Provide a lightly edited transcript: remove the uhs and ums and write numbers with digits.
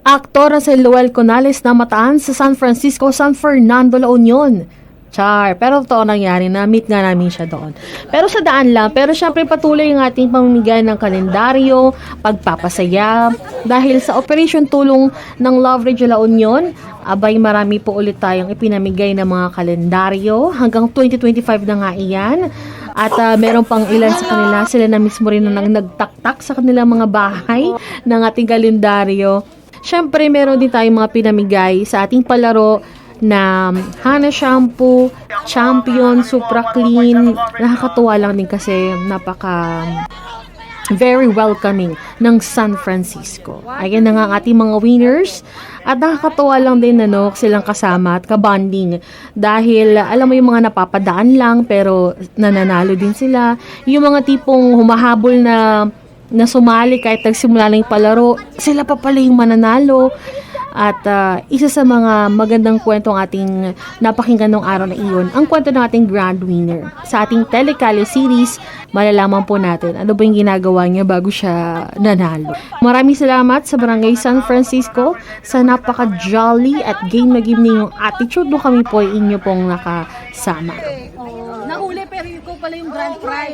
Aktor na si Luel Conales namataan sa San Francisco, San Fernando, La Union. Char. Pero totoo nangyari, na-meet nga namin siya doon. Pero sa daan lang, pero syempre patuloy yung ating pamimigay ng kalendaryo, pagpapasaya. Dahil sa Operation Tulong ng Love Radio La Union, abay marami po ulit tayong ipinamigay ng mga kalendaryo. Hanggang 2025 na nga iyan. At meron pang ilan sa kanila, sila na mismo rin na nagtaktak sa kanilang mga bahay ng ating kalendaryo. Syempre, meron din tayong mga pinamigay sa ating palaro na Hana Shampoo, Champion, Supra Clean. Nakakatuwa lang din kasi very welcoming ng San Francisco. Ayan na nga ang ating mga winners. At nakakatuwa lang din silang kasama at kabanding. Dahil alam mo yung mga napapadaan lang pero nananalo din sila. Yung mga tipong humahabol na sumali kahit nagsimula lang yung palaro, sila pa pala yung mananalo. At isa sa mga magandang kwento ang ating napakinggan ng araw na iyon, ang kwento ng ating grand winner. Sa ating Telecali series, malalaman po natin ano ba yung ginagawa niya bago siya nanalo. Maraming salamat sa Barangay San Francisco sa napaka-jolly at game na game ninyong attitude nung kami po ay inyo pong nakasama. Nahuli pero yun ko pala yung grand prize.